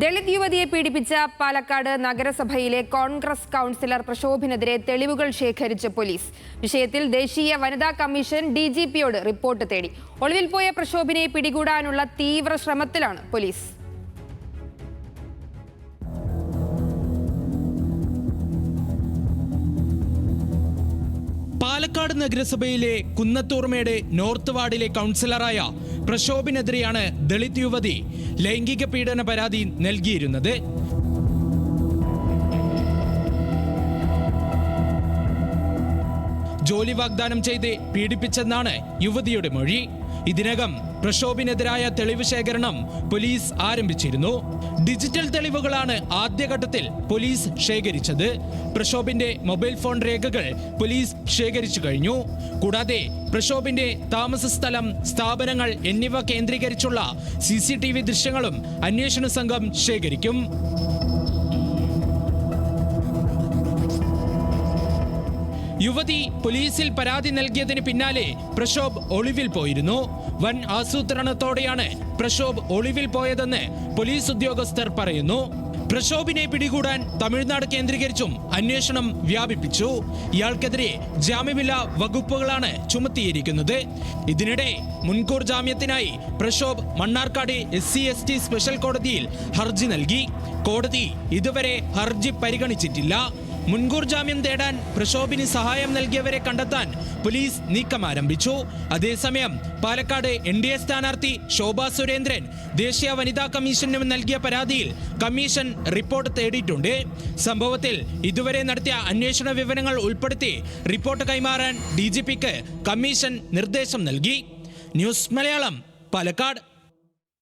ദളിത് യുവതിയെ പീഡിപ്പിച്ച പാലക്കാട് നഗരസഭയിലെ കോൺഗ്രസ് കൗൺസിലർ പ്രക്ഷോഭിനെതിരെ തെളിവുകൾ ശേഖരിച്ച പോലീസ്. വിഷയത്തിൽ ദേശീയ വനിതാ കമ്മീഷൻ DGPയോട് റിപ്പോർട്ട് തേടി. ഒളിവിൽ പോയ പ്രക്ഷോഭിനെ പിടികൂടാനുള്ള തീവ്ര ശ്രമത്തിലാണ് പോലീസ്. പാലക്കാട് നഗരസഭയിലെ കുന്നത്തൂർമയുടെ നോർത്ത് വാർഡിലെ കൗൺസിലറായ പ്രക്ഷോഭിനെതിരെയാണ് ദളിത് യുവതി ലൈംഗിക പീഡന പരാതി നൽകിയിരുന്നത്. ജോലി വാഗ്ദാനം ചെയ്ത് പീഡിപ്പിച്ചെന്നാണ് യുവതിയുടെ മൊഴി. ഇതിനകം പ്രക്ഷോഭിനെതിരായ തെളിവ് ശേഖരണം പോലീസ് ആരംഭിച്ചിരുന്നു. ഡിജിറ്റൽ തെളിവുകളാണ് ആദ്യഘട്ടത്തിൽ പോലീസ് ശേഖരിച്ചത്. പ്രക്ഷോഭിന്റെ മൊബൈൽ ഫോൺ രേഖകൾ പോലീസ് ശേഖരിച്ചു കഴിഞ്ഞു. കൂടാതെ പ്രക്ഷോഭിന്റെ താമസ സ്ഥലം, സ്ഥാപനങ്ങൾ എന്നിവ കേന്ദ്രീകരിച്ചുള്ള CCTV ദൃശ്യങ്ങളും അന്വേഷണ സംഘം ശേഖരിക്കും. യുവതി പോലീസിൽ പരാതി നൽകിയതിന് പിന്നാലെ പ്രക്ഷോഭ് ഒളിവിൽ പോയിരുന്നു. വൻ ആസൂത്രണത്തോടെയാണ് പ്രക്ഷോഭ് ഒളിവിൽ പോയതെന്ന് പോലീസ് ഉദ്യോഗസ്ഥർ പറയുന്നു. പ്രക്ഷോഭിനെ പിടികൂടാൻ തമിഴ്നാട് കേന്ദ്രീകരിച്ചും അന്വേഷണം വ്യാപിപ്പിച്ചു. ഇയാൾക്കെതിരെ ജാമ്യമില്ലാ വകുപ്പുകളാണ് ചുമത്തിയിരിക്കുന്നത്. ഇതിനിടെ മുൻകൂർ ജാമ്യത്തിനായി പ്രക്ഷോഭ് മണ്ണാർക്കാട് SC/ST സ്പെഷ്യൽ കോടതിയിൽ ഹർജി നൽകി. കോടതി ഇതുവരെ ഹർജി പരിഗണിച്ചിട്ടില്ല. മുൻകൂർ ജാമ്യം തേടാൻ പ്രക്ഷോഭിന് സഹായം നൽകിയവരെ കണ്ടെത്താൻ പോലീസ് നീക്കം ആരംഭിച്ചു. അതേസമയം പാലക്കാട് NDA സ്ഥാനാർത്ഥി ശോഭാ സുരേന്ദ്രൻ ദേശീയ വനിതാ കമ്മീഷന് നൽകിയ പരാതിയിൽ കമ്മീഷൻ റിപ്പോർട്ട് തേടിയിട്ടുണ്ട്. സംഭവത്തിൽ ഇതുവരെ നടത്തിയ അന്വേഷണ വിവരങ്ങൾ ഉൾപ്പെടുത്തി റിപ്പോർട്ട് കൈമാറാൻ DGPക്ക് കമ്മീഷൻ നിർദ്ദേശം നൽകി. ന്യൂസ് മലയാളം, പാലക്കാട്.